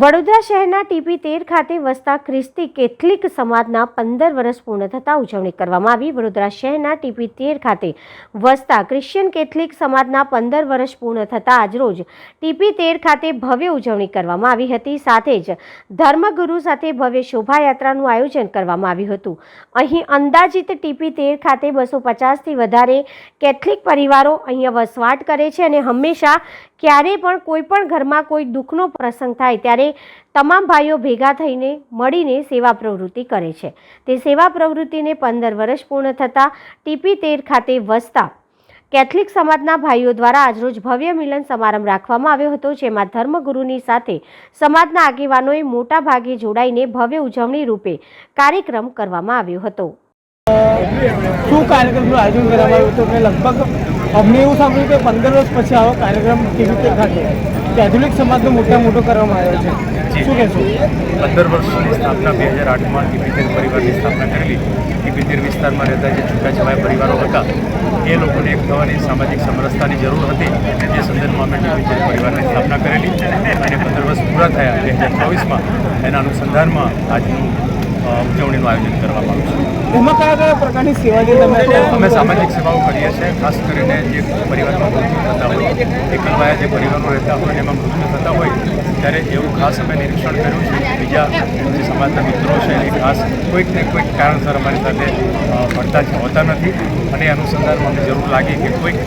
વડોદરા શહેરના ટીપી 13 ખાતે વસતા ખ્રિસ્તી કેથલિક સમાજના 15 વર્ષ પૂર્ણ થતાં ઉજવણી કરવામાં આવી। વડોદરા શહેરના ટીપી 13 ખાતે વસતા ક્રિશ્ચિયન કેથલિક સમાજના 15 વર્ષ પૂર્ણ થતાં આજરોજ ટીપી 13 ખાતે ભવ્ય ઉજવણી કરવામાં આવી હતી। સાથે જ ધર્મગુરુ સાથે ભવ્ય શોભાયાત્રાનું આયોજન કરવામાં આવ્યું હતું। અહીં અંદાજિત ટીપી 13 ખાતે 250થી વધારે કેથલિક પરિવારો અહીંયા વસવાટ કરે છે અને હંમેશા ક્યારેય પણ કોઈ પણ ઘરમાં કોઈ દુઃખનો પ્રસંગ થાય ત્યારે તમામ ભાઈઓ ભેગા થઈને મળીને સેવા પ્રવૃત્તિ કરે છે। તે સેવા પ્રવૃત્તિને 15 વર્ષ પૂર્ણ થતાં ટીપી 13 ખાતે વસતા કેથલિક સમાજના ભાઈઓ દ્વારા આજરોજ ભવ્ય મિલન સમારંભ રાખવામાં આવ્યો હતો, જેમાં ધર્મગુરુની સાથે સમાજના આગેવાનોએ મોટા ભાગે જોડાઈને ભવ્ય ઉજવણી રૂપે કાર્યક્રમ કરવામાં આવ્યો હતો। શું કાર્યક્રમનું આયોજન કરવામાં આવ્યું હતું? લગભગ અમને એવું સાંભળ્યું કે 15 વર્ષ પછી આવો કાર્યક્રમ ટીપી 13 ખાતે કેથોલિક સમાજનો મોટો કરવામાં આવ્યો છે। શું કહેશો? 15 વર્ષની સ્થાપના 2008માં ટીપી 13 પરિવારની સ્થાપના કરેલી। ટીપી 13 વિસ્તારમાં રહેતા જે છૂટાછવાયા પરિવારો હતા એ લોકોને એક થવાની સામાજિક સમરસતાની જરૂર હતી, જે સંદર્ભમાં અમે ટીપી 13 પરિવારની સ્થાપના કરેલી અને 15 વર્ષ પૂરા થયા 2024માં એના અનુસંધાનમાં આજનું ઉજવણીનું આયોજન કરવામાં આવ્યું છે। એમાં કયા પ્રકારની સેવા જે તમે? અમે સામાજિક સેવાઓ કરીએ છીએ, ખાસ કરીને જે પરિવારમાં મૃત્યુ થતા હોય, એકલવાયા જે પરિવારો રહેતા હોય એમાં મૃત્યુ થતા હોય ત્યારે એવું ખાસ અમે નિરીક્ષણ કર્યું છે કે બીજા જે સમાજના મિત્રો છે એ ખાસ કોઈક ને કોઈક કારણસર અમારી સાથે ભળતા હોતા નથી અને અનુસંધાનમાં અમને જરૂર લાગી કે કોઈક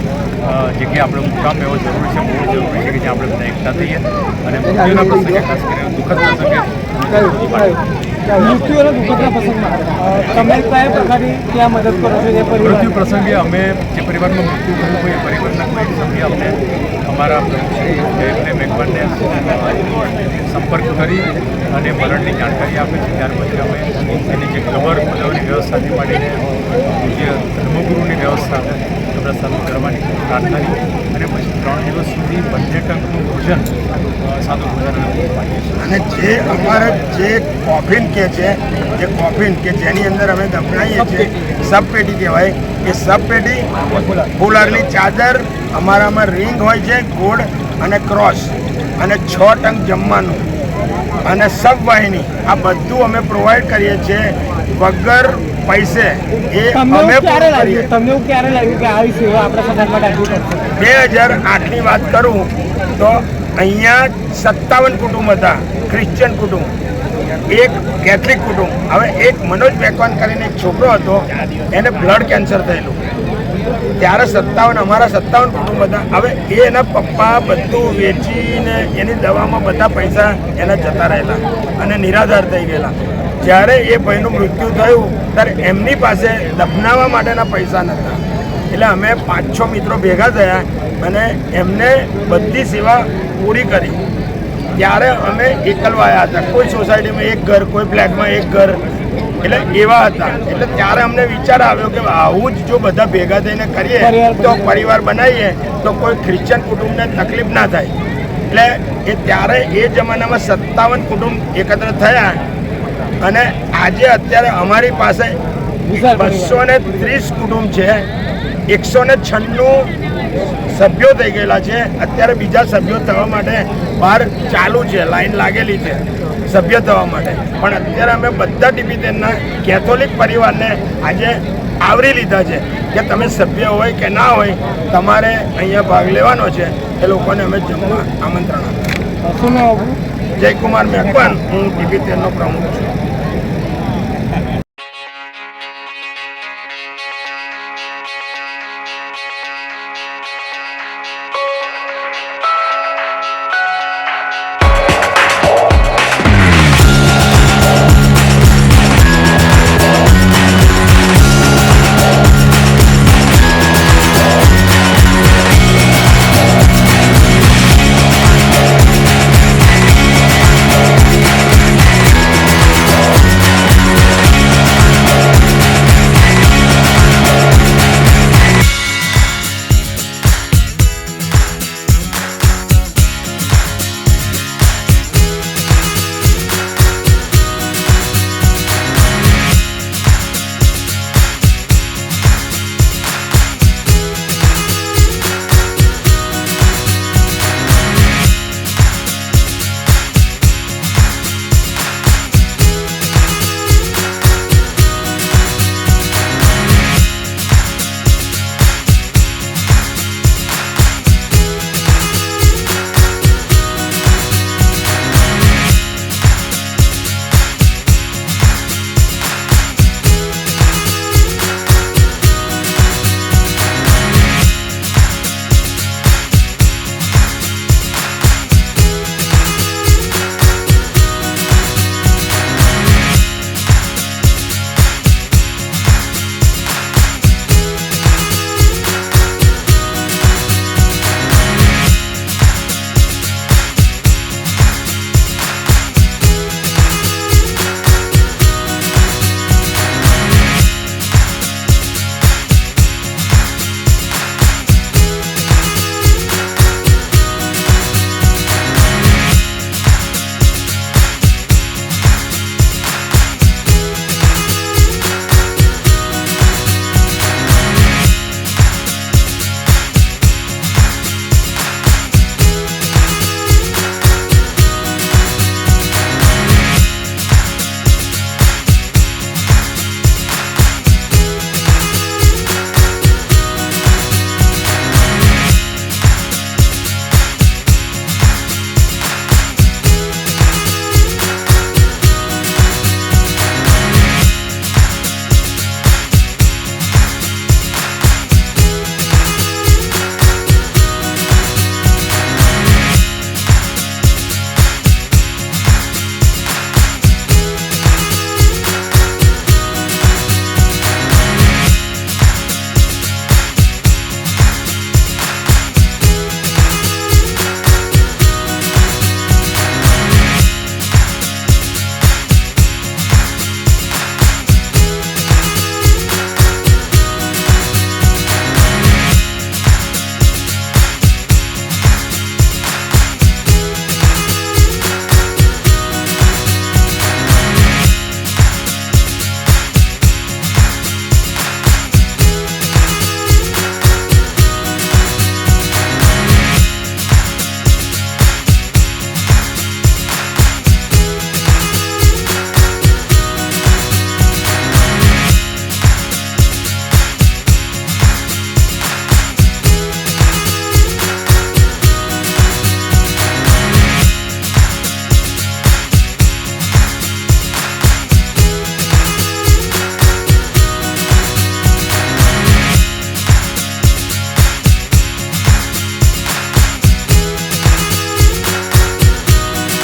જગ્યાએ આપણો મુકામ એવો જરૂરી છે, બહુ જરૂરી છે કે જ્યાં આપણે બધા એકઠા થઈએ અને મૃત્યુના પ્રસંગે ખાસ કરીને દુઃખદ પ્રસંગે મૃત્યુના દુઃખદના પ્રસંગમાં તમે કયા પ્રકારની ત્યાં મદદ કરો છો? જે મૃત્યુ પ્રસંગે અમે જે પરિવારમાં મૃત્યુ થયું હોય એ પરિવારના કોઈ સભ્ય અમને અમારા જયપ્રે મેઘવાનને સંપર્ક કરી અને મરણની જાણકારી આપે છે। ત્યાર પછી અમે એની જે કબર ખોદવાની વ્યવસ્થાથી માંડીને જે ધર્મગુરુની વ્યવસ્થા કબ્રસ્તાન કરવાની પ્રાર્થનાની અને પછી 3 દિવસ સુધી 2 ટંકનું ભોજન સાદું ભોજન અને જે અમારે જે કોફિન કે છે, જે કોફિન કે જેની અંદર અમે દફનાવીએ છીએ સબપેટી કહેવાય, એ સબપેટી ફુલારની ચાદર, અમારામાં રિંગ હોય છે ગોળ અને ક્રોસ અને 6 ટંક જમવાનું અને સબવાહિની આ બધું અમે પ્રોવાઈડ કરીએ છીએ વગર પૈસે। એ અમે ક્યારે લાગ્યું? તમને એવું ક્યારે લાગ્યું કે આવી સેવા આપણા સમાજ માટે આટલી કરશે? 2008ની વાત કરું તો અહીંયા 57 કુટુંબ હતા, ક્રિશ્ચિયન કુટુંબ, એક કેથલિક કુટુંબ। હવે એક મનોજ મેકવાન કરીને એક છોકરો હતો, એને બ્લડ કેન્સર થયેલું, ત્યારે 57 અમારા 57 કુટુંબ હતા। હવે એના પપ્પા બધું વેચીને એની દવામાં બધા પૈસા એના જતા રહેલા અને નિરાધાર થઈ ગયેલા। જ્યારે એ ભાઈનું મૃત્યુ થયું ત્યારે એમની પાસે દફનાવવા માટેના પૈસા નહોતા, એટલે અમે 5-6 મિત્રો ભેગા થયા અને એમને બધી સેવા પૂરી કરી। ત્યારે અમે એકલવાયા હતા, કોઈ સોસાયટીમાં એક ઘર, કોઈ ફ્લેટમાં એક ઘર, એટલે એવા હતા। એટલે ત્યારે અમને વિચાર આવ્યો કે આવું જ જો બધા ભેગા થઈને કરીએ તો પરિવાર બનાવીએ તો કોઈ ક્રિશ્ચિયન કુટુંબને તકલીફ ના થાય। એટલે એ ત્યારે એ જમાનામાં 57 કુટુંબ એકત્ર થયા અને આજે અત્યારે અમારી પાસે 230 કુટુંબ છે, 196 સભ્યો થઈ ગયેલા છે। અત્યારે બીજા સભ્યો થવા માટે બહાર ચાલુ છે, લાઈન લાગેલી છે સભ્ય થવા માટે, પણ અત્યારે અમે બધા ટીપી 13ના કેથોલિક પરિવારને આજે આવરી લીધા છે કે તમે સભ્ય હોય કે ના હોય તમારે અહીંયા ભાગ લેવાનો છે। એ લોકોને અમે જમવા આમંત્રણ આપ્યું। શું નામ? જયકુમાર મેકવાન, હું ટીપી 13નો પ્રમુખ છું।